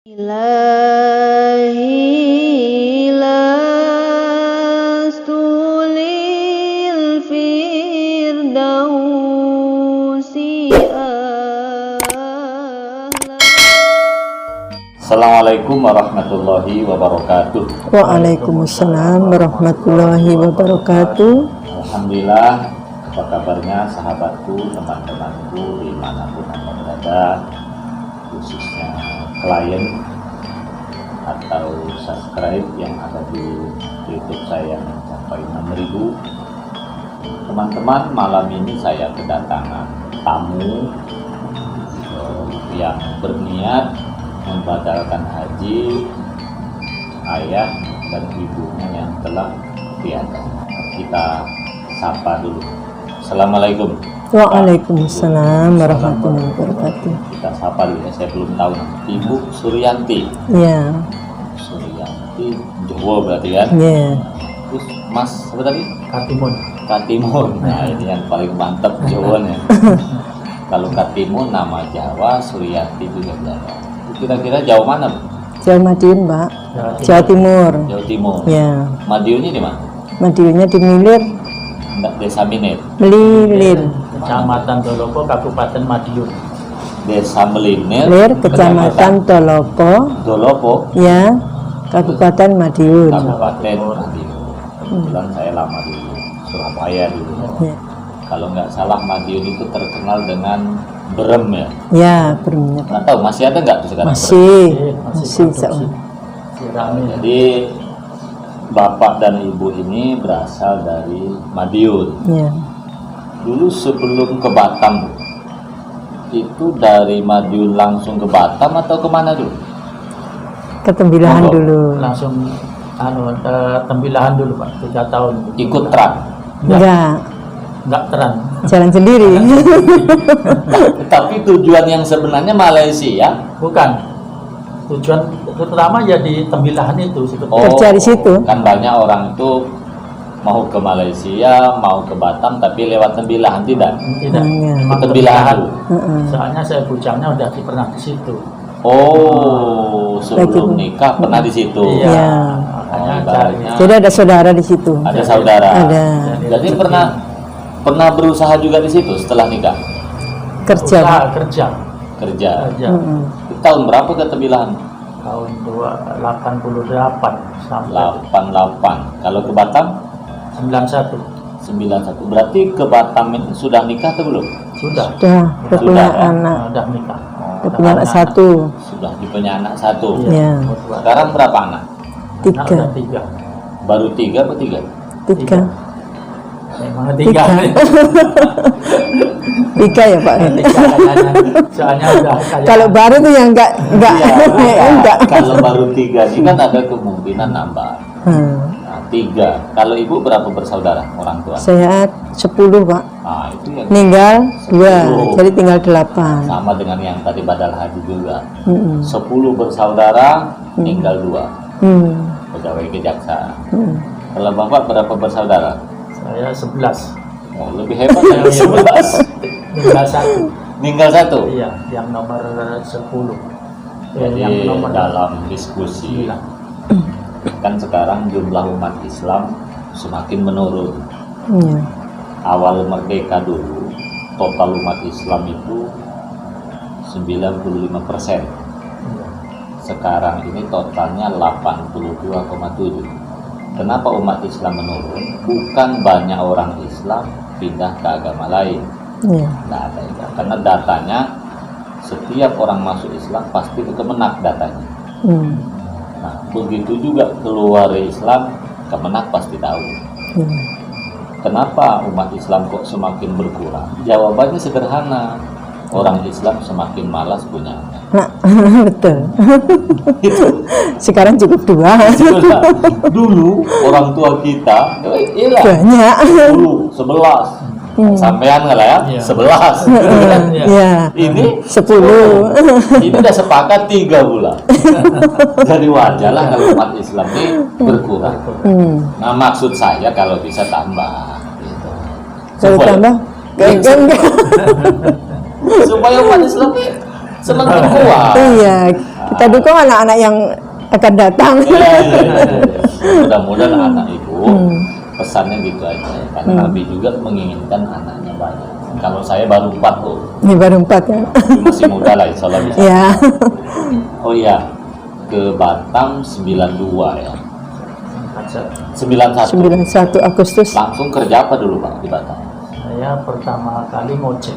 Ilahi lastu lil firdausi a'la. Assalamualaikum warahmatullahi wabarakatuh. Waalaikumsalam warahmatullahi wabarakatuh. Alhamdulillah, apa kabarnya sahabatku, teman-temanku dimanapun Anda berada, khususnya klien atau subscribe yang ada di YouTube saya mencapai 6.000. Teman-teman, malam ini saya kedatangan tamu yang berniat membatalkan haji ayah dan ibunya yang telah tiada. Kita sapa dulu. Assalamualaikum. Waalaikumsalam warahmatullahi wabarakatuh. Kita sapa dulu ya, saya belum tahu. Ibu Suryanti. Ya, Suryanti Jowo berarti kan? ya. Terus Mas apa tadi? Katimun. Katimun. Nah, ini yang paling mantap Jawanya. Kalau Katimun nama Jawa, Suryanti juga Jawa. Kira-kira Jawa mana, Bu? Jawa Madiun, Mbak. Jawa Timur. Jawa Timur. Ya, Madiunnya di mana? Madiunnya di Milir, Desa Minir. Melilin, Kecamatan Dolopo, Kabupaten Madiun. Desa Melinir, Lir, Kecamatan Dolopo, Dolopo, ya, Kabupaten Madiun. Kabupaten Madiun. Kebetulan saya lama di Surabaya dulu. Ya, Kalau nggak salah Madiun itu terkenal dengan berem ya. ya, berminyak. Nggak tahu masih ada nggak tuh sekarang? Masih Produksi. insyaallah. Sirami. Jadi bapak dan ibu ini berasal dari Madiun. Ya, Dulu sebelum ke Batam, itu dari Madiun langsung ke Batam atau kemana dulu? ketembilahan Monggo. dulu. Langsung tembilahan dulu Pak, 3 tahun. Ikut truk. Enggak, Teran. jalan sendiri. Tapi tujuan yang sebenarnya Malaysia. Bukan. Tujuan pertama ya di tembilahan itu sebetulnya. Kerja di situ. Kan banyak orang itu mau ke Malaysia, mau ke Batam, tapi lewat Tembilahan tidak. Tidak. Iya. Memang Tembilahan dulu. Heeh. Soalnya saya bujangnya udah pernah di situ. Oh, sebelum Lagi- nikah pernah di situ. Iya. Makanya Oh, cari. ibaratnya Jadi ada saudara di situ. ada saudara. Ada. Jadi pernah berusaha juga di situ setelah nikah Kerja, Usaha Pak. kerja. kerja. Mm-mm. Tahun berapa ke Tembilahan? Tahun 88 sampai 88. Kalau ke Batam 91. 91. Berarti ke Batam itu sudah nikah atau belum? Sudah. Udah punya Sudah, kan? anak. Udah nikah. Udah punya anak satu. Sudah punya anak satu. Iya. Sekarang berapa anak? Anak Tiga. udah 3. Baru 3 atau 3? Tiga. Memang 3. Tiga. Tiga ya, Pak. Soalnya udah kayak Kalau baru tuh yang enggak enggak. Kalau baru 3 ini kan ada kemungkinan nambah. Nah, 3. Kalau ibu berapa bersaudara orang tua? Saya 10, Pak. Nah, itu yang Meninggal 2, 10. jadi tinggal 8. sama dengan yang tadi badal haji juga. Mm-mm. 10 bersaudara, tinggal 2. Pegawai kejaksaan. Kalau bapak berapa bersaudara? saya 11. Oh, lebih hebat yang 11. Tinggal 1. Tinggal 1. Iya, yang nomor 10. Jadi Yang nomor dalam diskusi 9. kan sekarang jumlah umat Islam semakin menurun. Iya. Awal merdeka dulu total umat Islam itu 95%. Sekarang ini totalnya 82,7. Kenapa umat Islam menurun? Bukan banyak orang Islam pindah ke agama lain. Iya. Nggak ada itu. Karena datanya setiap orang masuk Islam pasti ke Kemenak datanya. Hmm. Nah, begitu juga keluar Islam, Kemenak pasti tahu. Iya. Kenapa umat Islam kok semakin berkurang? Jawabannya sederhana. Orang Islam semakin malas punya anak. Nah, betul. Itu. Sekarang cukup 2. Dulu orang tua kita, iya Banyak. 10, 11. Sampean nggak lah ya? Iya. 11. Iya. Ini 10. Ini udah sepakat 3 bulan. Jadi wajar lah kalau umat Islam ini berkurang. Nah, maksud saya kalau bisa tambah gitu. Kalau Supaya- tambah enggak. supaya umat Islam ini semakin kuat. Iya. Kita dukung anak-anak yang akan datang. Mudah-mudahan anak ibu pesannya gitu aja, karena Nabi juga menginginkan anaknya banyak. Kalau saya baru 4 tuh, Ini baru 4 ya. masih muda lah, insya Allah bisa. Ya. Oh iya, ke Batam 92 ya, 91. 91 Agustus. Langsung kerja apa dulu Pak di Batam? Saya pertama kali ngojek.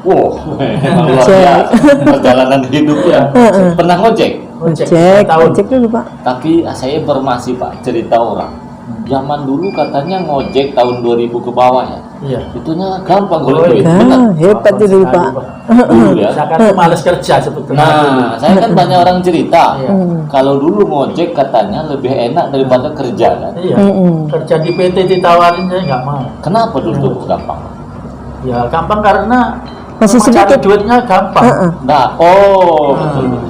Wow, memang luar biasa perjalanan hidupnya. Pernah ngojek? Ojek, tahun. ojek dulu Pak. Tapi saya informasi Pak, cerita orang. Zaman dulu katanya ngojek tahun 2000 ke bawah ya. Iya. Itunya gampang kalau Oh, duit. iya. Benar. Hebat itu dulu Pak. Dulu ya. Saya kan males kerja sebetulnya. Nah, saya kan banyak orang cerita. Iya. Kalau dulu ngojek katanya lebih enak daripada kerja kan. Iya. Kerja di PT ditawarin saya nggak mau. Kenapa dulu tuh gampang? Ya gampang karena Masih memang cari sedikit. duitnya gampang. Nah, betul.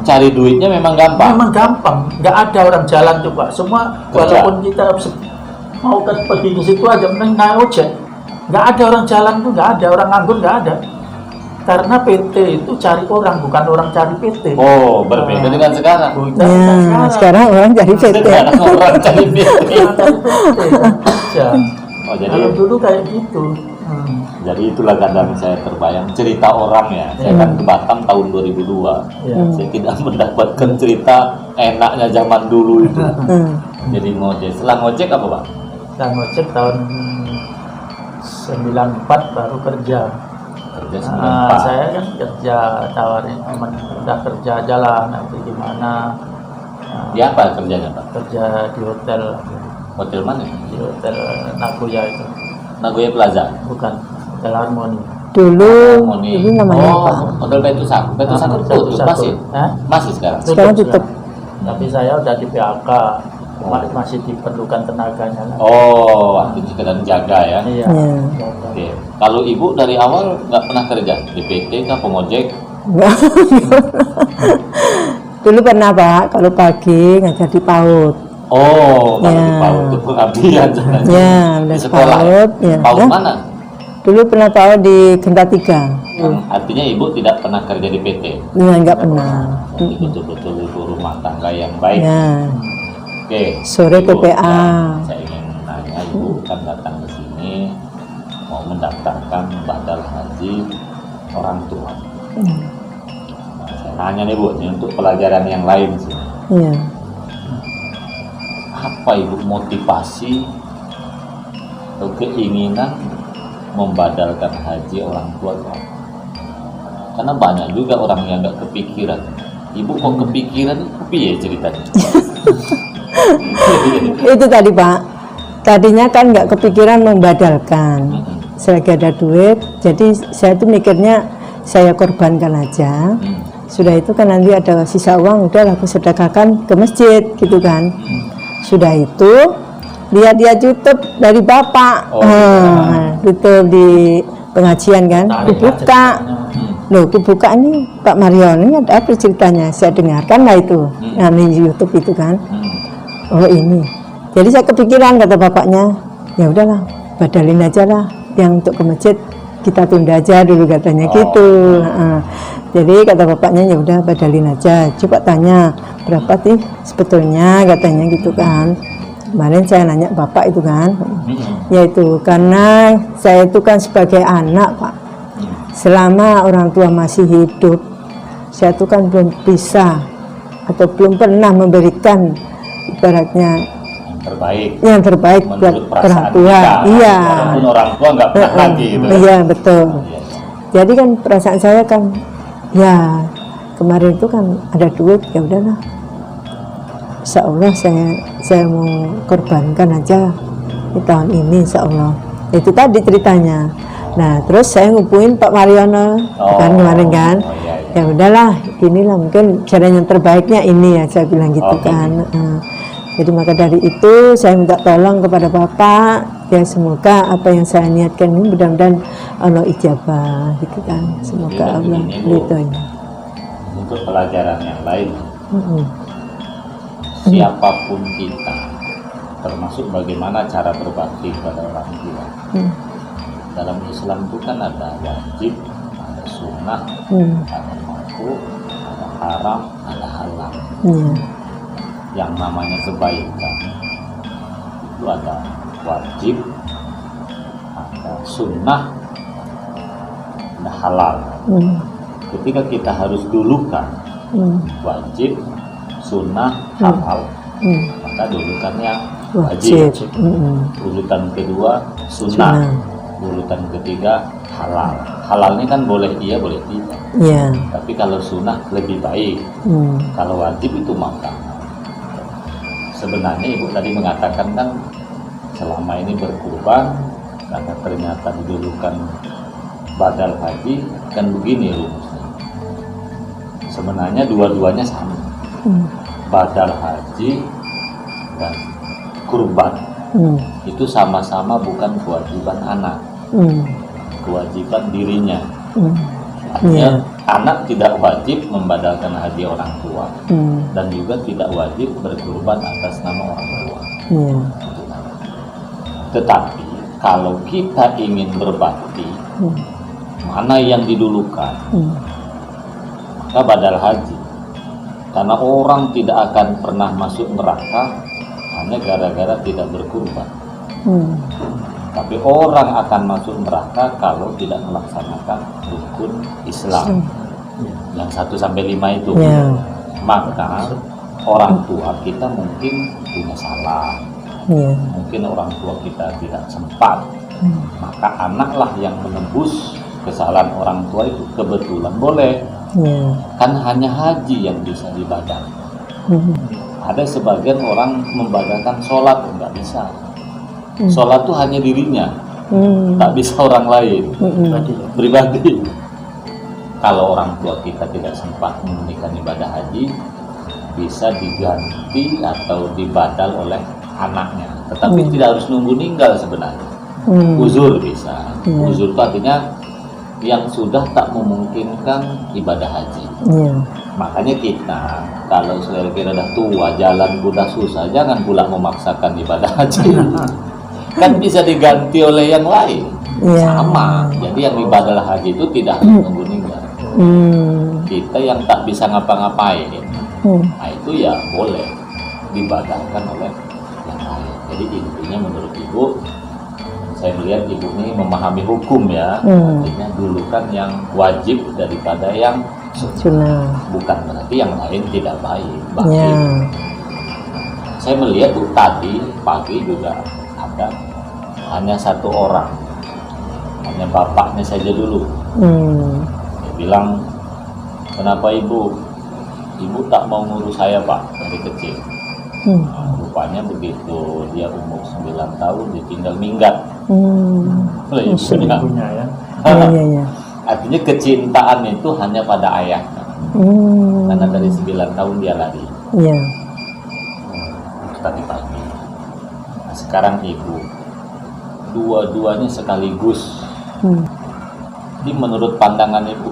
Cari duitnya memang gampang. Memang gampang, nggak ada orang jalan tuh Pak. Semua Kerja. walaupun kita mau pergi ke situ aja, mending naik ojek. Nggak ada orang jalan tuh, nggak ada orang nganggur, nggak ada. Karena PT itu cari orang, bukan orang cari PT. Oh, berbeda dengan sekarang. Bukan Ya, sekarang orang jadi PT. Sekarang orang cari duit. Orang cari PT kan kerja. Oh, jadi Kalau dulu kayak gitu. Jadi itulah kadang saya terbayang cerita orang ya. Saya kan ke Batam tahun 2002. Ya. Saya tidak mendapatkan cerita enaknya zaman dulu itu. Jadi ngojek. Setelah ngojek apa Pak? Dan ngojek tahun 94 baru kerja. Kerja Nah, 94. saya kan kerja tawarin teman udah kerja jalan nanti gimana. Nah, Dia apa kerjanya Pak? kerja di hotel Hotel mana? di hotel Nagoya itu, Nagoya Plaza. bukan hotel Harmoni. Dulu Harmoni. namanya Oh, Pak. Hotel Batu Satu. Batu Satu tutup masih. Hah? Masih sekarang. Sekarang tutup. Tapi saya udah di PHK, masih diperlukan tenaganya lah. Oh, artinya sekedar jaga ya. Iya. Ya. Oke. Kalau ibu dari awal nggak pernah kerja di PT kah, pengojek? Enggak. Dulu pernah Pak, kalau pagi ngajar di PAUD. Oh, kalau Ya. di PAUD itu pengabdian sebenarnya. Ya, Di udah sekolah. PAUD. Ya. PAUD Ya. mana? Dulu pernah PAUD di Genta 3. Artinya ibu tidak pernah kerja di PT. Ya, enggak pernah. Jadi betul-betul ibu rumah tangga yang baik. Ya. Oke. Sore Ibu, PPA. ya, saya ingin nanya, ibu kan datang ke sini mau mendaftarkan badal haji orang tua. Nah, saya nanya nih Bu, ini untuk pelajaran yang lain sih. Iya. Apa ibu motivasi atau keinginan membadalkan haji orang tua itu apa? Karena banyak juga orang yang nggak kepikiran. Ibu kok kepikiran, piye ceritanya? Itu tadi Pak. Tadinya kan nggak kepikiran membadalkan. Selagi ada duit, jadi saya tuh mikirnya saya korbankan aja. Sudah itu kan nanti ada sisa uang, udah aku sedekahkan ke masjid gitu kan. Sudah itu lihat dia YouTube dari bapak, Oh, YouTube di pengajian kan, dibuka. Loh, dibuka ini Pak Marion, ini ada apa ceritanya? Saya dengarkan lah itu, nah, di YouTube itu kan. Oh ini, jadi saya kepikiran kata bapaknya, ya udahlah, badalin aja lah, yang untuk ke masjid kita tunda aja dulu katanya gitu. Jadi kata bapaknya ya udah badalin aja, coba tanya berapa sih sebetulnya katanya gitu kan. Kemarin saya nanya bapak itu kan, yaitu karena saya itu kan sebagai anak Pak, selama orang tua masih hidup, saya itu kan belum bisa atau belum pernah memberikan ibaratnya yang terbaik buat menurut orang perasaan tua. kita. Iya. Walaupun orang tua nggak pernah lagi gitu. Iya betul. Jadi kan perasaan saya kan, ya kemarin itu kan ada duit, ya udahlah. Insya Allah saya mau korbankan aja di tahun ini, Insya Allah. Itu tadi ceritanya. Nah terus saya ngubungin Pak Mariono kan kemarin kan. Ya udahlah, inilah mungkin cara yang terbaiknya ini ya, saya bilang gitu kan. Jadi maka dari itu saya minta tolong kepada Bapak, ya semoga apa yang saya niatkan ini mudah-mudahan Allah ijabah gitu kan. Semoga Allah gitu ya. Untuk pelajaran yang lain, siapapun kita, termasuk bagaimana cara berbakti kepada orang tua. Dalam Islam itu kan ada wajib, ada sunnah, ada makruh, ada haram, ada halal. Iya. Yang namanya kebaikan itu ada wajib, ada sunnah, ada halal. Ketika kita harus dulukan wajib, sunnah, halal, maka dulukan yang wajib. Urutan kedua sunnah, urutan ketiga halal. Halal ini kan boleh iya boleh tidak. Iya. Tapi kalau sunnah lebih baik. Kalau wajib itu makanan. Sebenarnya ibu tadi mengatakan kan selama ini berkurban karena ternyata didulukan badal haji, kan begini rumusnya. Sebenarnya dua-duanya sama. Badal haji dan kurban itu sama-sama bukan kewajiban anak, kewajiban dirinya. Artinya anak tidak wajib membadalkan haji orang tua dan juga tidak wajib berkurban atas nama orang tua. Tetapi kalau kita ingin berbakti, mana yang didulukan? Maka badal haji. Karena orang tidak akan pernah masuk neraka hanya gara-gara tidak berkurban. Tapi orang akan masuk neraka kalau tidak melaksanakan rukun Islam yang 1 sampai 5 itu. Maka orang tua kita mungkin punya salah, mungkin orang tua kita tidak sempat, maka anaklah yang menembus kesalahan orang tua itu. Kebetulan boleh, kan hanya haji yang bisa dibadal. Ada sebagian orang membadalkan sholat, nggak bisa. Sholat itu hanya dirinya, tak bisa orang lain, pribadi. Kalau orang tua kita tidak sempat menunaikan ibadah haji, bisa diganti atau dibadal oleh anaknya. Tetapi tidak harus nunggu meninggal sebenarnya. Uzur bisa. Uzur itu artinya yang sudah tak memungkinkan ibadah haji. Makanya kita kalau kira-kira udah tua, jalan udah susah, jangan pula memaksakan ibadah haji. Kan bisa diganti oleh yang lain. Sama. Jadi yang ibadah haji itu tidak harus nunggu meninggal. Kita yang tak bisa ngapa-ngapain, nah itu ya boleh dibadalkan oleh yang lain. Jadi intinya menurut ibu, saya melihat ibu ini memahami hukum ya. Artinya dulukan yang wajib daripada yang sunnah. Bukan berarti yang lain tidak baik. Saya melihat tadi pagi juga ada hanya 1 orang, hanya bapaknya saja dulu. Dia bilang, kenapa ibu tak mau ngurus saya pak dari kecil. Rupanya begitu dia umur 9 tahun ditinggal minggat oleh ibunya ya. Artinya kecintaan itu hanya pada ayahnya, karena dari 9 tahun dia lari. Tadi pagi. Nah, sekarang ibu, dua-duanya sekaligus. Jadi menurut pandangan ibu,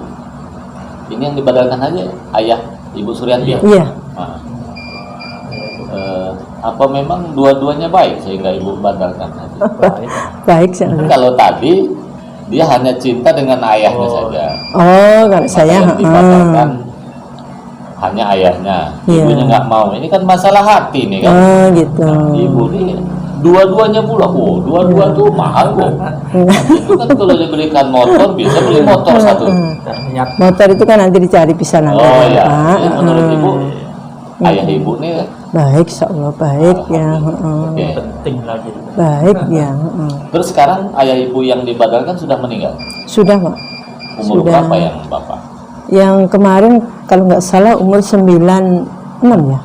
ini yang dibadalkan aja ayah Ibu Suryanti. Nah, apa memang dua-duanya baik sehingga ibu badalkan aja? Baik. Kalau tadi dia hanya cinta dengan ayahnya saja. Kalau saya dibadalkan hanya ayahnya, ibunya nggak mau. Ini kan masalah hati nih kan. Gitu. Nah, ibu nih dua-duanya pula, dua-dua tuh mahal kok. Itu kan kalau dibelikan motor bisa beli motor satu. Motor itu kan nanti dicari bisa nanti. Menurut ibu, ayah ibu nih baik, insyaallah baik ya. Penting lagi. Baik ya. Terus sekarang ayah ibu yang dibadalkan sudah meninggal? Sudah pak. Umur berapa yang bapak? Yang kemarin kalau nggak salah umur 96 ya.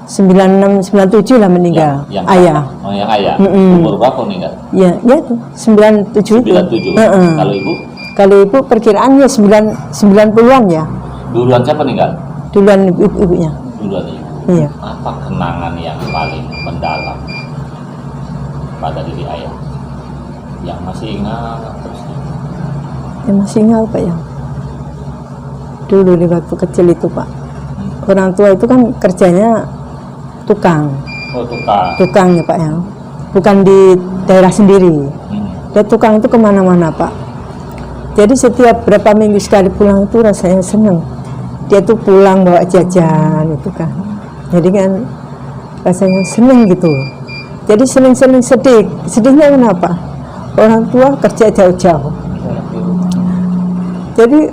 96, 97 lah meninggal. Yang ayah. Yang ayah. Umur berapa meninggal? Ya itu 97. 97. Kalau ibu? Kalau ibu perkiraannya 90-an ya. Duluan siapa meninggal? Duluan ibunya. Duluan ibu. Iya. Apa kenangan yang paling mendalam pada diri ayah? Yang masih ingat terus? Yang masih ingat pak ya. Dulu di waktu kecil itu pak. Orang tua itu kan kerjanya tukang. Tukangnya pak ya, bukan di daerah sendiri. Dia tukang itu kemana-mana pak. Jadi setiap berapa minggu sekali pulang itu rasanya seneng. dia tuh pulang bawa jajan itu kan. Jadi kan rasanya seneng gitu. Jadi seneng-seneng sedih. Sedihnya kenapa? Orang tua kerja jauh-jauh. Jadi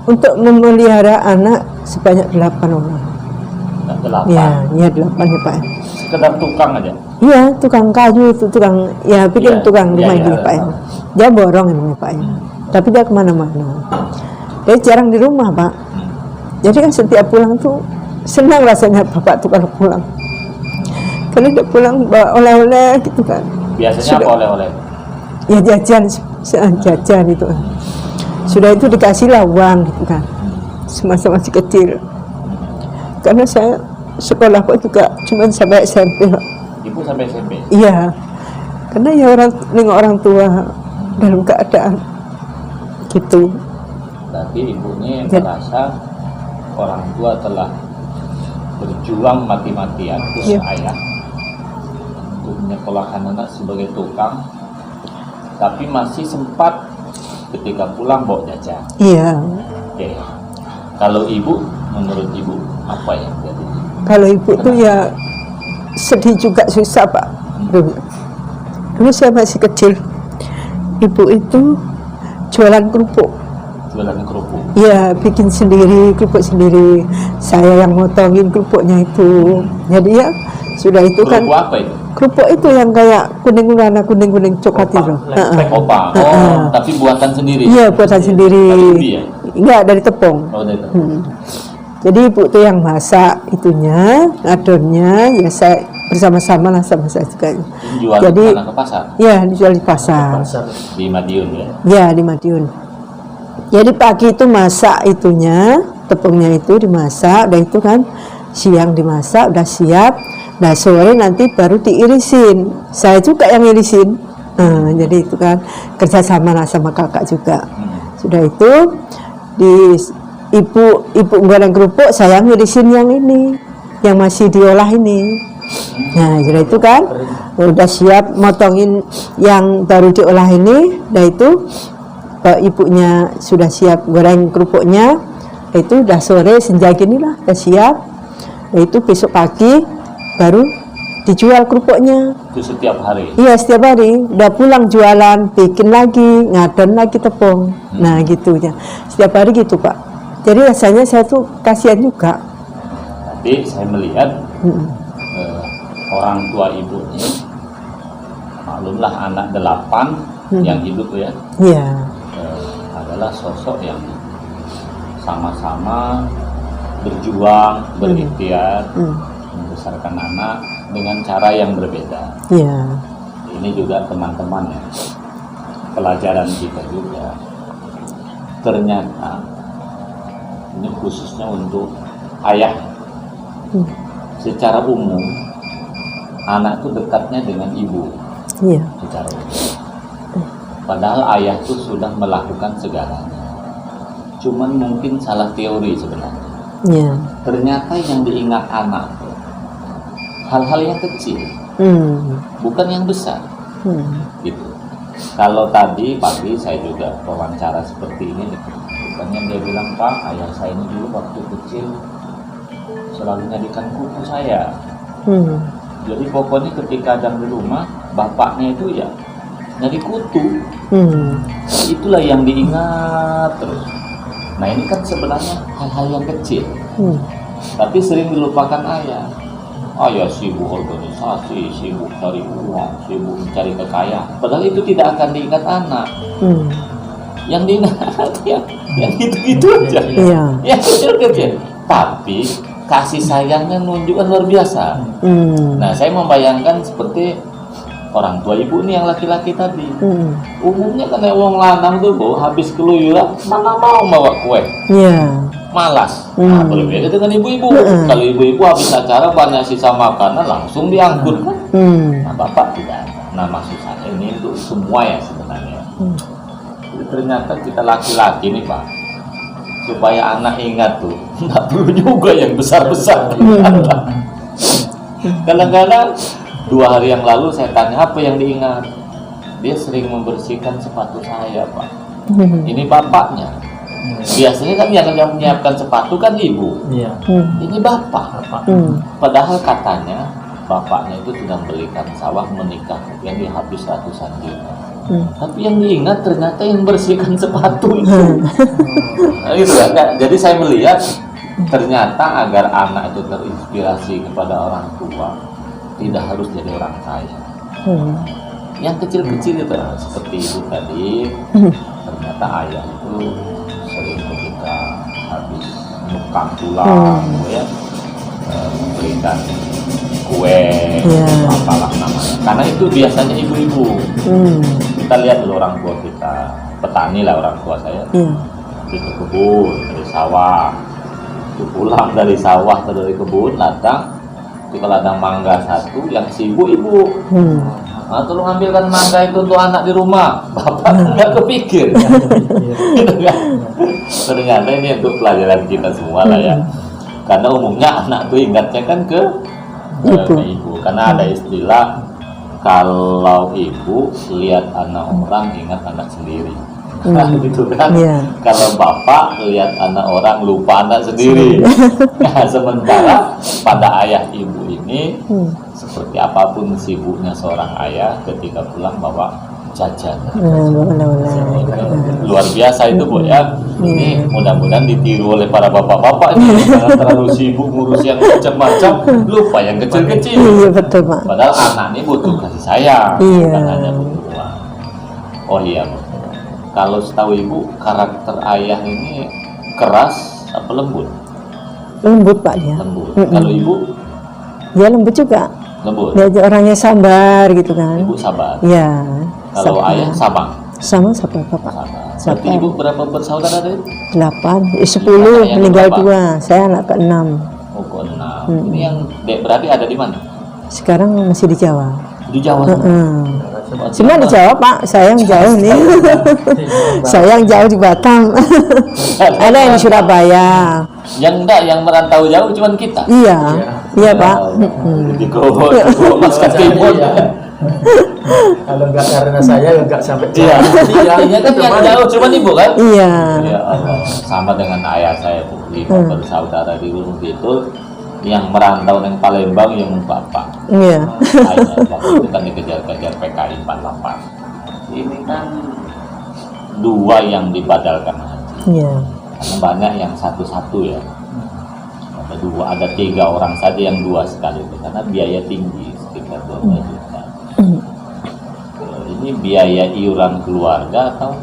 untuk memelihara anak sebanyak 8 orang. 8. Ya 8 ya Pak. Sekedar tukang aja. Iya, tukang kayu itu, tukang ya bikin Iya, tukang rumah iya, ini iya. Pak ya. Dia borong ini Pak ya. Tapi dia kemana-mana. Dia jarang di rumah Pak. Jadi kan setiap pulang tuh senang rasanya bapak tuh kalau pulang. Kalau dia pulang bawa oleh-oleh gitu kan. Biasanya apa oleh-oleh? Ya jajan itu. Sudah itu dikasihlah uang gitu kan. Semasa masih kecil. Karena saya sekolah kok juga cuma sampai SMP Pak. Ibu sampai SMP? Iya. Karena ya nengok orang tua dalam keadaan gitu. Berarti ibunya Ya. merasa orang tua telah berjuang mati-matian terus Ya. ayah untuk menyekolahkan anak sebagai tukang, tapi masih sempat ketika pulang bawa jajan. Iya. Oke. Kalau ibu, menurut ibu apa yang jadi? Kalau ibu tuh ya sedih juga, susah Pak. Dulu saya masih kecil. Ibu itu jualan kerupuk. Jualan kerupuk. Ya, bikin sendiri, kerupuk sendiri. Saya yang motongin kerupuknya itu. Jadi ya, sudah itu kan Kerupuk apa itu? kerupuk itu yang kayak kuning-kuning, kuning-kuning coklat Opak, itu. lempeng. Opang. Tapi buatan sendiri. Iya, buatan sendiri. Dari ubi ya? Enggak, dari tepung. Oh, dari itu. Jadi ibu tuh yang masak itunya, adonnya, ya saya bersama-sama lah sama saya juga. Ini jual Jadi- anak ke pasar Ya, dijual di pasar. Pasar. di Madiun ya. Ya, di Madiun. Jadi pagi itu masak itunya, tepungnya itu dimasak, udah itu kan siang dimasak, udah siap. Nah sore nanti baru diirisin. Saya juga yang irisin. Nah, jadi itu kan kerjasama lah sama kakak juga. Sudah itu di ibu goreng kerupuk, saya ngirisin yang ini, yang masih diolah ini. Nah sudah itu kan udah siap motongin yang baru diolah ini. Udah itu ibunya sudah siap goreng kerupuknya. Itu udah sore senja gini lah udah siap. Itu besok pagi baru dijual kerupuknya. Itu setiap hari. Iya setiap hari udah pulang jualan, bikin lagi, ngadon lagi tepung. Nah gitu ya. Setiap hari gitu Pak. Jadi rasanya saya tuh kasihan juga. Tapi saya melihat orang tua ibunya, maklumlah anak 8 yang hidup ya, Iya. adalah sosok yang sama-sama berjuang, berikhtiar, membesarkan anak dengan cara yang berbeda. Iya. Ini juga teman-teman ya, pelajaran kita juga. Ternyata ini khususnya untuk ayah. Secara umum anak itu dekatnya dengan ibu Iya. secara umum. Padahal ayah itu sudah melakukan segalanya. Cuman mungkin salah teori sebenarnya. Iya. Ternyata yang diingat anak tuh hal-hal yang kecil, bukan yang besar. Gitu. Kalau tadi pagi saya juga wawancara seperti ini, bukannya dia bilang, Pak, ayah saya ini dulu waktu kecil selalu nyadikan kuku saya. Jadi pokoknya ketika ada di rumah, bapaknya itu ya nyari kutu. Itulah yang diingat terus. Nah ini kan sebenarnya hal-hal yang kecil, tapi sering dilupakan ayah. Ayah sibuk organisasi, sibuk cari uang, sibuk mencari kekayaan. Padahal itu tidak akan diingat anak. Yang diingat yang gitu-gitu aja. Iya. Yang kecil-kecil. Tapi kasih sayangnya menunjukkan luar biasa. Nah, saya membayangkan seperti orang tua ibu nih yang laki-laki tadi. Umumnya kan wong lanang tuh habis keluyuran mana mau bawa kue. Iya. Malas. Nah, berbeda dengan ibu-ibu. Kalau ibu-ibu habis acara banyak sisa makanan langsung diangkut kan. Nah, bapak tidak. Nah, maksud saya ini untuk semua ya sebenarnya. Jadi ternyata kita laki-laki nih Pak, supaya anak ingat tuh, nggak perlu juga yang besar-besar. Kadang-kadang 2 hari yang lalu saya tanya apa yang diingat. Dia sering membersihkan sepatu saya Pak. Ini bapaknya. Biasanya kan yang menyiapkan sepatu kan ibu, Iya. ini bapak. Padahal katanya bapaknya itu sudah belikan sawah, menikah yang dihabis ratusan juta. Tapi yang diingat ternyata yang bersihkan sepatu itu. Nah, gitu kan? Jadi saya melihat ternyata agar anak itu terinspirasi kepada orang tua, tidak harus jadi orang kaya. Yang kecil-kecil itu seperti itu tadi, ternyata ayah itu sering ketika habis nukang pulang, ya, memberikan kue, apalah namanya. Karena itu biasanya ibu-ibu. Kita lihat dulu orang tua kita, petani lah orang tua saya, di kebun, dari sawah, itu pulang dari sawah atau dari kebun, datang, di ladang mangga satu, yang sibuk ibu. Nah, tolong ambilkan mangga itu untuk anak di rumah. Bapak nggak kepikir. Gitu kan? Ternyata ini untuk pelajaran kita semua lah ya. Karena umumnya anak tuh ingatnya kan ke ibu. Karena ada istilah, kalau ibu lihat anak orang ingat anak sendiri. Nah, gitu kan. Kalau bapak lihat anak orang lupa anak sendiri. Nah, sementara pada ayah ibu ini, seperti apapun sibuknya seorang ayah, ketika pulang bawa jajan. Luar biasa itu Bu ya. Ini mudah-mudahan ditiru oleh para bapak-bapak ini. Jangan terlalu sibuk ngurus yang macam-macam, lupa yang kecil-kecil. Iya betul Pak. Padahal anak ini butuh kasih sayang, bukan hanya butuh uang. Oh iya Bu. Kalau setahu ibu, karakter ayah ini keras apa lembut? Lembut Pak dia. Lembut. Kalau ibu? Dia lembut juga. Lembut. Dia orangnya sabar gitu kan. Ibu sabar. Iya. Kalau ayah sama. Sama sabar Bapak. Berarti Sabar. ibu berapa bersaudara tadi? 8, 10, meninggal 2. Saya anak ke-6. Oh, ke-6. Ini yang dek berarti ada di mana? Sekarang masih di Jawa. Di Jawa. Cuma di Jawa Pak, saya yang jauh nih. Saya yang jauh di Batam. Ada yang di Surabaya. Yang enggak, yang merantau jauh cuman kita. Iya Pak. Di Mas Timur. Kalau enggak karena saya enggak sampai Iya. Iya kan yang jauh cuman ibu kan? Iya. Ya Allah. Sama dengan ayah saya Bu, 5 bersaudara di Gunung Kidul. Yang merantau dari Palembang yang bapak. Iya. Ayah waktu itu kan dikejar-kejar PKI 48. Ini kan 2 yang dibadalkan haji. Iya. Karena banyak yang satu-satu ya. Ada 3 orang saja yang 2 sekali karena biaya tinggi sekitar 12 juta. Ini biaya iuran keluarga atau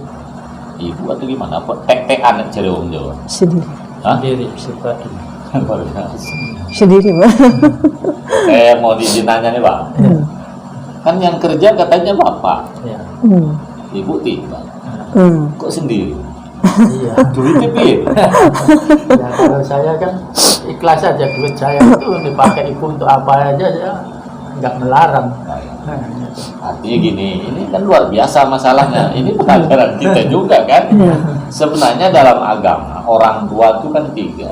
ibu atau gimana? Tek-tekan Cerewong Jawa. Sendiri. Hah? Sendiri pribadi. Sendiri Pak. Mau dizinanya nih Pak. Kan yang kerja katanya bapak, Iya. ibu tidak. Kok sendiri? Iya. Duitnya pilih. Ya, kalau saya kan ikhlas aja, duit saya itu dipakai ibu untuk apa aja, ya nggak melarang. Artinya gini, ini kan luar biasa masalahnya. Ini pelajaran kita juga kan. Sebenarnya dalam agama orang tua itu kan 3.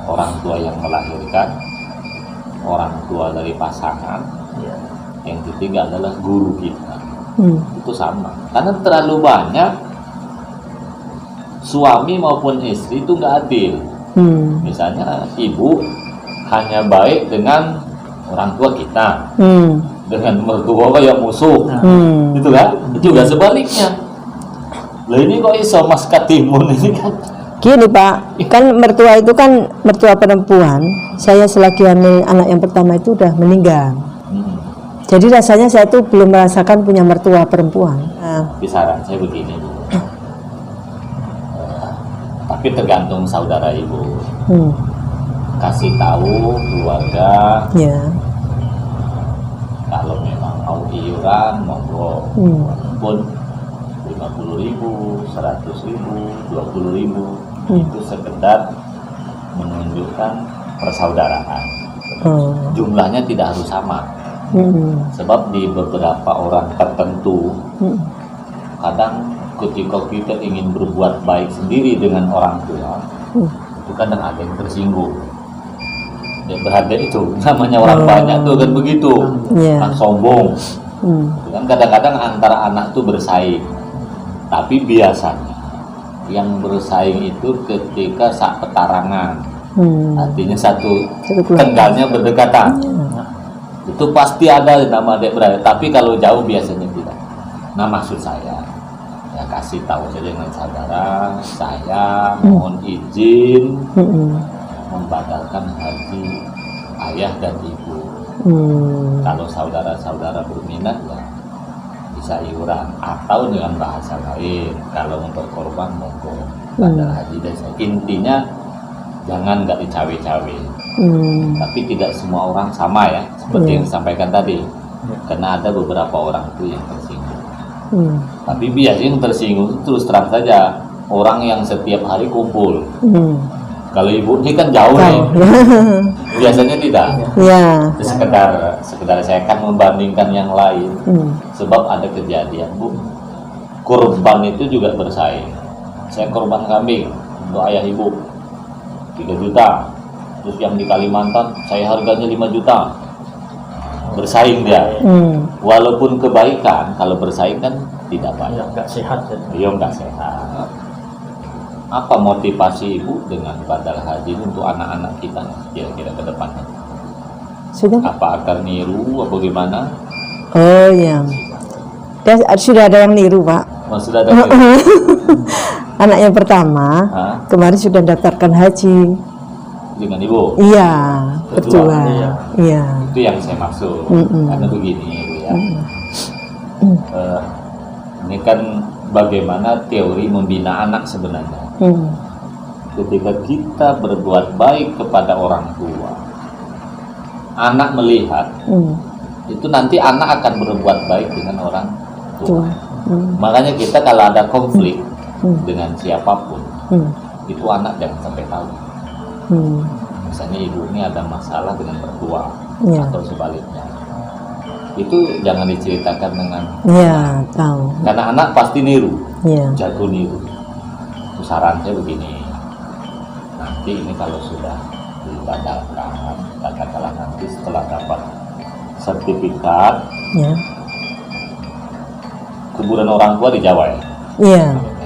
Orang tua yang melahirkan, orang tua dari pasangan, yang ketiga adalah guru kita. Itu sama. Karena terlalu banyak suami maupun istri itu nggak adil. Misalnya ibu hanya baik dengan orang tua kita, dengan mertua yang musuh, itu kan? Itu juga sebaliknya. Lah ini kok iso Mas Katimun ini kan? Gini Pak, kan mertua itu kan mertua perempuan. Saya selagi hamil anak yang pertama itu udah meninggal. Jadi rasanya saya tuh belum merasakan punya mertua perempuan. Tapi saran saya begini Bu. Tapi tergantung saudara ibu. Kasih tahu keluarga. Kalau memang mau iuran, monggo. Pun 50.000, 100.000, 20.000 itu sekedar menunjukkan persaudaraan. Jumlahnya tidak harus sama. Sebab di beberapa orang tertentu, kadang ketika kita ingin berbuat baik sendiri dengan orang tua, itu kadang ada yang tersinggung. Ya berada itu namanya orang banyak tuh kan begitu, kan sombong. Kan kadang-kadang antara anak tuh bersaing. Tapi biasanya yang bersaing itu ketika saat petarangan. Hmm. Artinya satu Satu keluarga. tenggalnya berdekatan. Itu pasti ada nama adik beradik, tapi kalau jauh biasanya tidak. Nah, maksud saya, ya kasih tahu saja dengan saudara, saya mohon izin Hmm. membatalkan haji ayah dan ibu. Hmm. Kalau saudara-saudara berminat ya bisa iuran atau dengan bahasa lain. Kalau untuk korban monggo badal haji dan saya. Intinya jangan nggak dicawe-cawe. Hmm. Tapi tidak semua orang sama ya, seperti yang disampaikan tadi. Karena ada beberapa orang itu yang tersinggung. Hmm. Tapi biasanya yang tersinggung itu terus terang saja orang yang setiap hari kumpul. Hmm. Kalau ibu ini kan jauh nih, biasanya tidak. Ya. Itu sekedar saya akan membandingkan yang lain. Hmm. Sebab ada kejadian, Bu. Korban itu juga bersaing. Saya korban kambing untuk ayah ibu 3 juta. Terus yang di Kalimantan saya harganya 5 juta. Bersaing dia. Hmm. Walaupun kebaikan, kalau bersaing kan tidak baik. Ya, nggak sehat ya. Beliau nggak sehat. Apa motivasi ibu dengan badal haji untuk anak-anak kita kira-kira ke depannya? Sudah. Apa akan niru atau bagaimana? Oh ya. Sudah ada yang niru, Pak. Oh, sudah ada Anak yang pertama Hah? kemarin sudah daftarkan haji. dengan ibu? Iya, Berdua, berdua. iya. Iya. Itu yang saya maksud. Mm-mm. Karena begini ibu ya. Ini kan bagaimana teori membina anak sebenarnya. Hmm. Ketika kita berbuat baik kepada orang tua, anak melihat, Hmm. itu nanti anak akan berbuat baik dengan orang tua. Tua. Hmm. Makanya kita kalau ada konflik Hmm. dengan siapapun, Hmm. itu anak jangan sampai tahu. Hmm. Misalnya ibu ini ada masalah dengan mertua Iya. atau sebaliknya, itu jangan diceritakan dengan, Iya, tahu. karena anak pasti niru, Iya. jago niru. Saran saya begini, nanti ini kalau sudah dibadalkan, katakanlah nanti setelah dapat sertifikat Ya. kuburan orang tua di Jawa ya. Iya.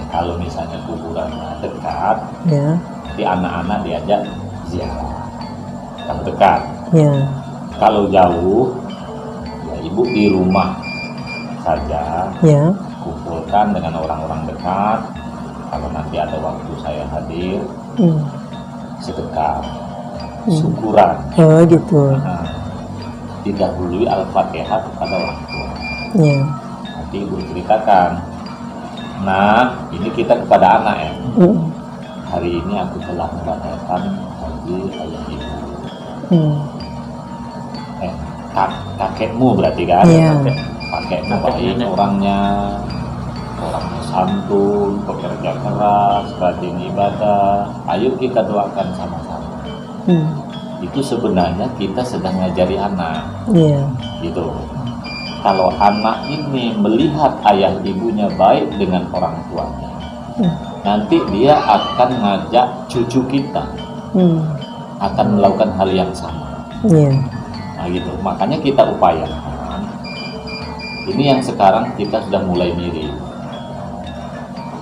Kalau misalnya kuburannya dekat, Ya. nanti anak-anak diajak ziarah. Kalau dekat, Ya. kalau jauh, ya ibu di rumah saja, Ya. kumpulkan dengan orang-orang dekat. Kalau nanti ada waktu saya hadir, Hmm. sedekah, syukuran. Oh, gitu. Nah, didahului Al-Fatihah kepada orang tua. Ya. Nanti ibu ceritakan, nah ini kita kepada anak ya. Hmm. Hari ini aku telah membatalkan haji ayah ibu. Hmm. Kakekmu berarti kan? Iya. Kakekmu baik orangnya santun, pekerja keras, rajin ibadah. Ayo kita doakan sama-sama. Hmm. Itu sebenarnya kita sedang ngajari anak, Iya. gitu. Kalau anak ini melihat ayah ibunya baik dengan orang tuanya, nanti dia akan ngajak cucu kita Hmm. akan melakukan hal yang sama. Iya. Nah gitu, makanya kita upayakan. Ini yang sekarang kita sudah mulai mirip.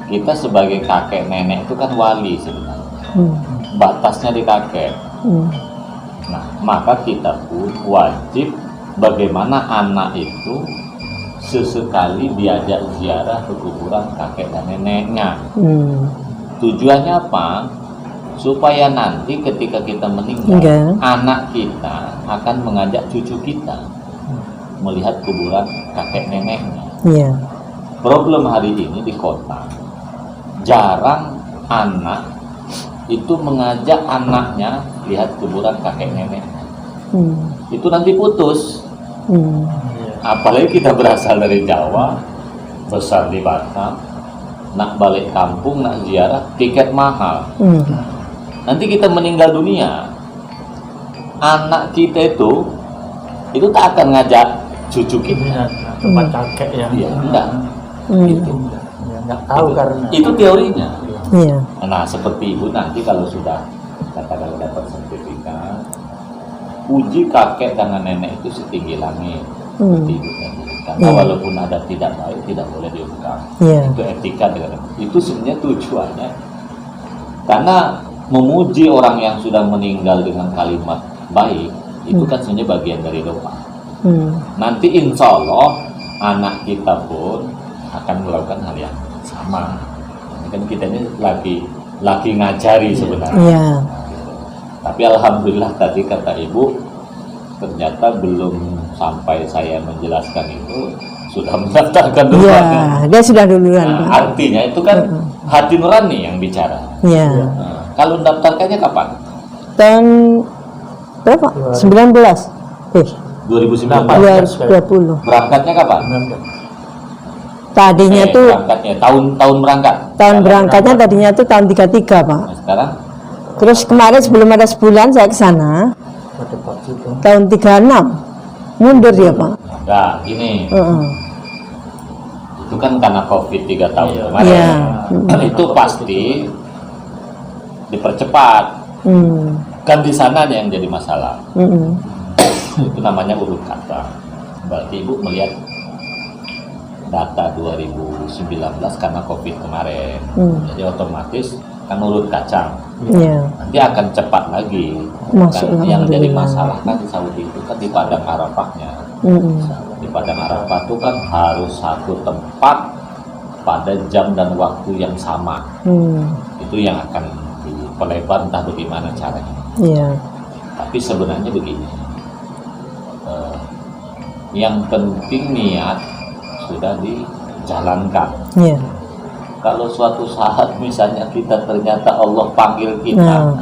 Kita sebagai kakek nenek itu kan wali sebenarnya. Hmm. Batasnya di kakek. Hmm. Nah, maka kita pun wajib bagaimana anak itu sesekali diajak ziarah ke kuburan kakek dan neneknya. Hmm. Tujuannya apa? Supaya nanti ketika kita meninggal, Enggak. anak kita akan mengajak cucu kita melihat kuburan kakek neneknya. Iya. Problem hari ini di kota, jarang anak itu mengajak anaknya lihat kuburan kakek neneknya. Hmm. Itu nanti putus. Hmm. Apalagi kita berasal dari Jawa, besar di Batam, nak balik kampung, nak ziarah, tiket mahal. Hmm. Nanti kita meninggal dunia, anak kita itu tak akan ngajak cucu kita. Tempat kakek ya. Iya, enggak. Hmm. Gitu. Ya, nggak tahu karena Itu teorinya. Iya. Nah, seperti ibu nanti kalau sudah katakan dapat sertifikat, puji kakek dengan nenek itu setinggi langit. Hmm. Seperti ibu tadi. Karena Iya. walaupun ada tidak baik, tidak boleh diungkap. Iya. Itu etika dengan itu sebenarnya tujuannya karena memuji orang yang sudah meninggal dengan kalimat baik itu kan sebenarnya bagian dari doa. Nanti insya Allah anak kita pun akan melakukan hal yang sama. Ini kan kita ini lagi ngajari sebenarnya. Iya. Tapi alhamdulillah tadi kata ibu ternyata belum sampai saya menjelaskan itu sudah mendaftarkan Iya, duluan. dia sudah duluan. Nah, artinya itu kan hati nurani yang bicara. Iya. Nah, kalau mendaftarkannya kapan? Tahun berapa? 19. 2019. 2020. Berangkatnya kapan? Tadinya tuh berangkatnya tahun berangkat. tahun berangkatnya tadinya tuh tahun 33, Pak. Nah, sekarang Terus kemarin sebelum ada sebulan saya ke sana, tahun 36. Mundur dia, Pak. enggak gini. Itu kan karena Covid 3 tahun kemarin. Iya. Itu pasti dipercepat. Kan di sana yang jadi masalah. Itu namanya urut kata. Berarti ibu melihat data 2019 karena Covid kemarin. Jadi otomatis kan urut kacang. Iya. Nanti akan cepat lagi. Masuk, Kan yang jadi alhamdulillah. masalah kan di Saudi itu kan di padang Arafahnya. Di padang Arafah itu kan harus satu tempat pada jam dan waktu yang sama. Itu yang akan diperlebar entah bagaimana caranya. Iya. Tapi sebenarnya begini, yang penting niat sudah dijalankan. Iya. Kalau suatu saat misalnya kita ternyata Allah panggil kita, Nah,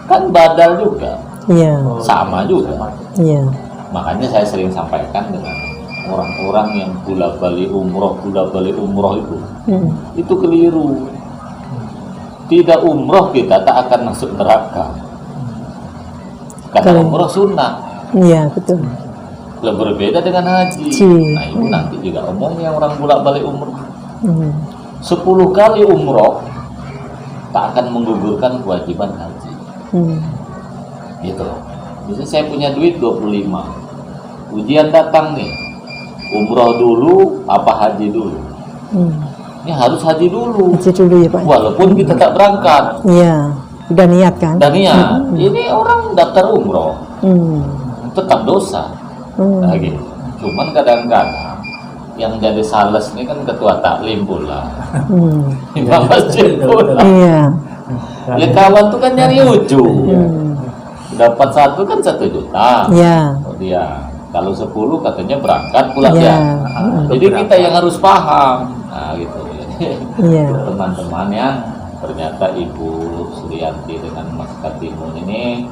kan badal juga, iya. sama juga. Iya. Makanya saya sering sampaikan dengan orang-orang yang bolak-balik umroh itu keliru. Tidak umroh kita tak akan masuk neraka. Karena Betul. umroh sunnah. Iya, betul. Lebih berbeda dengan haji. Haji. Nah itu nanti juga omongnya orang bolak-balik umroh. 10 Hmm. kali umroh tak akan menggugurkan kewajiban haji. Gitu. Misalnya saya punya duit 25. Ujian datang nih. Umroh dulu apa haji dulu? Ini harus haji dulu. Haji dulu ya, Pak. Walaupun kita tak berangkat. Iya. Udah niat kan? Dan ya, ini orang daftar umroh tetap dosa. Nah, gitu. Cuman kadang-kadang yang jadi sales ini kan ketua taklim pula, imam masjid pula. Iya. Ya kawan tuh kan nyari ujung. Dapat satu kan 1 juta. Iya. Oh, dia kalau 10 katanya berangkat pulang Iya. ya. Jadi kita yang harus paham. Nah gitu. Iya. Teman-teman yang ternyata Ibu Suryanti dengan Mas Katimun ini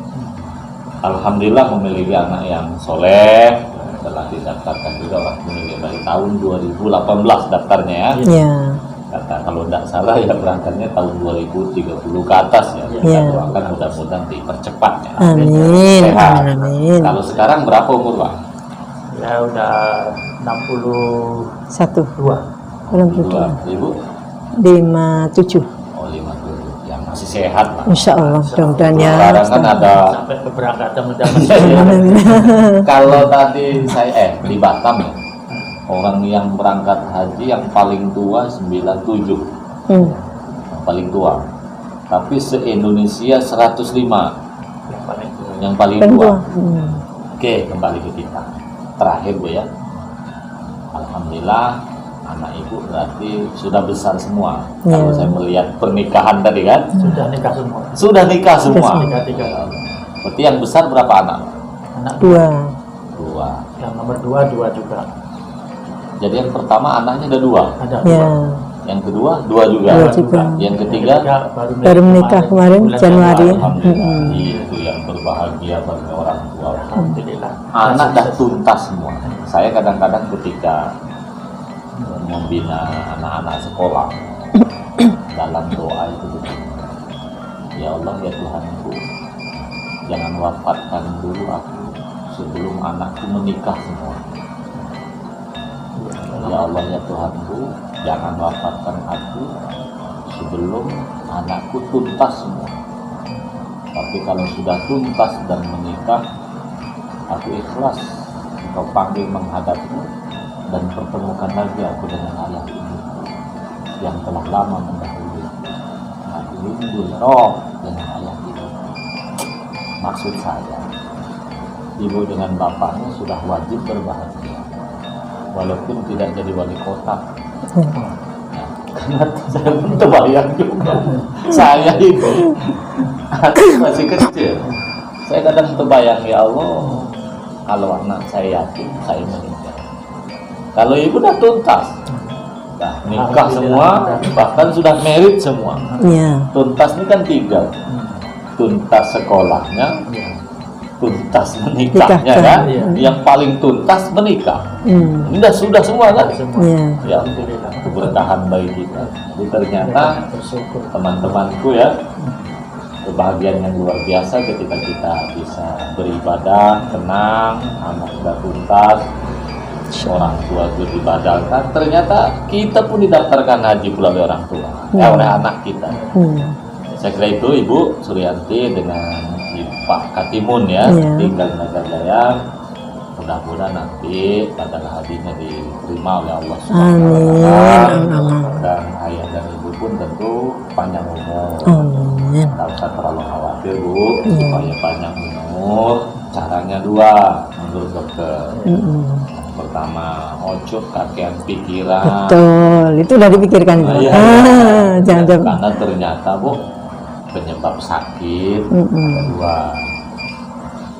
alhamdulillah memiliki anak yang soleh. Telah didaftarkan juga waktu dari tahun 2018 daftarnya ya. Iya. Kata kalau tidak salah ya berangkatnya tahun 2030 ke atas ya. Kita Iya. doakan mudah-mudahan dipercepat ya. Amin. Sehat. Amin. Kalau sekarang berapa umur Pak? Ya udah 62. 1. Belum Dua. tujuh. Ibu? 57. Oh 57. Yang masih sehat Pak. Insya Allah. Mudah-mudahan ya. Sekarang kan ada Sampai keberangkatan mendapat kalau tadi saya di Batam ya, orang yang berangkat haji yang paling tua 97, yang paling tua. Tapi se-Indonesia 105 yang paling tua. Oke, kembali ke kita. Terakhir Bu ya. Alhamdulillah anak ibu berarti sudah besar semua. Kalau saya melihat pernikahan tadi kan, sudah nikah semua. sudah nikah semua. Nikah 3. Berarti yang besar berapa anak? Anak 2. 2. yang nomor 2 juga. Jadi yang pertama anaknya ada 2. Ada Ya. 2. Yang kedua 2 juga. 2 juga. Yang ketiga Baru menikah kemarin bulan Januari. alhamdulillah itu yang berbahagia bagi orang tua. Alhamdulillah. Anak dah tuntas semua. Saya kadang-kadang ketika membina anak-anak sekolah dalam doa itu begini. Ya Allah ya Tuhanku, jangan wafatkan dulu aku sebelum anakku menikah semua. Ya Allah ya Tuhanku, jangan wafatkan aku sebelum anakku tuntas semua. Tapi kalau sudah tuntas dan menikah, aku ikhlas Engkau panggil menghadapmu, dan pertemukan lagi aku dengan ayah ibu yang telah lama mendahului. Lindungi roh dengan ayah ibu. Maksud saya, ibu dengan bapaknya sudah wajib berbahagia, walaupun tidak jadi wali kota. Karena saya pun terbayang juga, saya ini masih kecil. Saya kadang terbayang, ya Allah, kalau anak saya yatim, saya meninggal. Kalau ibu udah tuntas, nah, nikah semua, bahkan sudah merit semua. Ya. Tuntas ini kan 3, tuntas sekolahnya, tuntas menikahnya Nikahkan. kan, Iya. yang paling tuntas menikah. Hmm. Ini sudah semua kan? Ya. Ya, keberkahan bagi kita. Jadi ternyata bersyukur. teman-temanku ya, kebahagiaan yang luar biasa ketika kita bisa beribadah, tenang, anak sudah tuntas, orang tua itu dibadalkan. Ternyata kita pun didaftarkan haji pula oleh orang tua, oleh anak kita. Saya kira itu Ibu Suryanti dengan Pak Katimun ya, Iya. tinggal di Nagadaya. Mudah-mudahan nanti pada hajinya diterima oleh Allah Subhanahu wa Ta'ala. Amin. Dan ayah dan ibu pun tentu panjang umur. Amin. Tidak usah terlalu khawatir Bu, Iya. supaya panjang umur. Caranya 2 menurut dokter. Yang pertama, ojo kakean pikiran. Betul, itu udah dipikirkan. Iya. Jangan-jangan. Karena ternyata Bu, penyebab sakit. Kedua,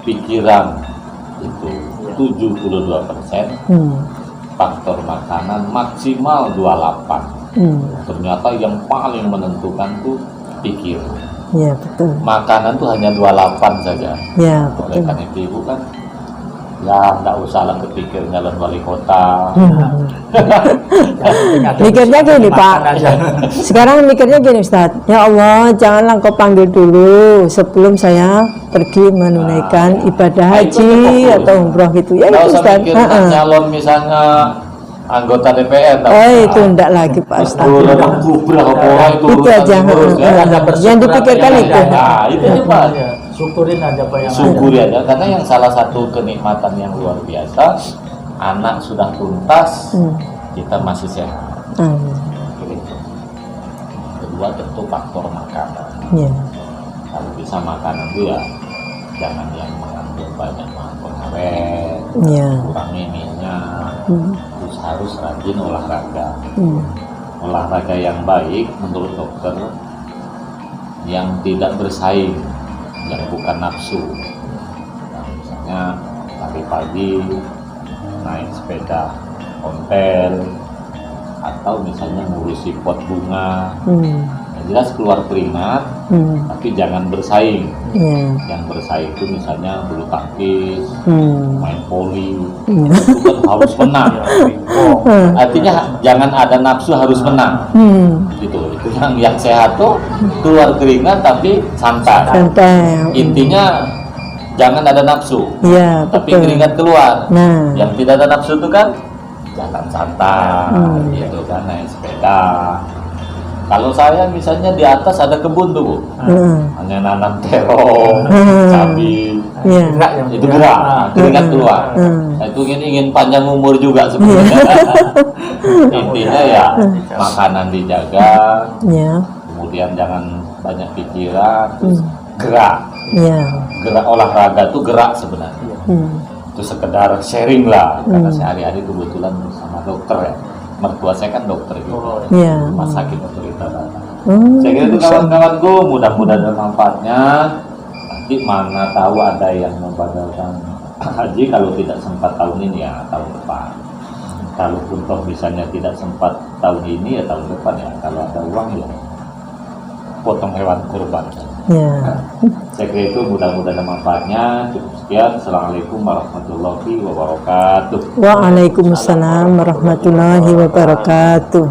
pikiran itu 72%, faktor makanan maksimal 28%. Ternyata yang paling menentukan tuh pikiran. Ya betul. Makanan tuh hanya 28 saja. Ya Oleh betul. karena itu Ibu kan, ya nggak usah lah kepikir nyalon wali kota. Mikirnya gini Pak, sekarang mikirnya gini Ustaz, ya Allah janganlah kau panggil dulu sebelum saya pergi menunaikan ibadah haji atau umroh gitu ya Nggak itu usah Ustaz. mikir nyalon misalnya anggota DPR. Oh itu enggak lagi Pak Ustaz. Berapa orang itu Itu urusan aja, terus, ya. yang dipikirkan itu. Nah, itu coba Syukurin aja Pak yang syukuri aja, karena yang salah satu kenikmatan yang luar biasa, anak sudah tuntas, kita masih sehat. Gitu. Kedua tentu faktor makanan. Ya. Kalau bisa makanan itu ya jangan yang mengandung banyak bahan pengawet, Ya. kurangi minyak, terus harus rajin olahraga. Olahraga yang baik menurut dokter yang tidak bersaing, yang bukan nafsu. Nah, misalnya lari pagi, naik sepeda ontel, atau misalnya ngurusi pot bunga. Yang jelas keluar keringat, tapi jangan bersaing. Ya. Yang bersaing itu misalnya bulu tangkis, main voli, Ya. itu kan harus menang. Artinya jangan ada nafsu harus menang. Gitu. Itu yang sehat tuh keluar keringat tapi santai. Santai. Intinya jangan ada nafsu, Ya tapi betul. keringat keluar. Nah. Yang tidak ada nafsu itu kan jalan santai, gitu kan, naik sepeda. Kalau saya misalnya di atas ada kebun tuh Bu, hanya nanam terong, cabai, Ya. gerak yang itu gerak, keringat keluar. Nah, itu ingin panjang umur juga sebenarnya. Intinya ya makanan dijaga, Ya. kemudian jangan banyak pikiran, terus gerak. Ya. Gerak olahraga itu gerak sebenarnya. Itu sekedar sharing lah, karena sehari-hari kebetulan sama dokter ya. Mertua saya kan dokter juga, Ya. rumah sakit otorita data. Saya kira itu kawan-kawanku, mudah-mudahan ada manfaatnya. Nanti mana tahu ada yang membadalkan haji, kalau tidak sempat tahun ini ya tahun depan. Kalaupun toh misalnya tidak sempat tahun ini ya tahun depan ya. Kalau ada uang ya potong hewan kurban. Ya. Saya kira itu mudah-mudahan ada manfaatnya. Cukup sekian. Assalamualaikum warahmatullahi wabarakatuh. Waalaikumsalam warahmatullahi wabarakatuh.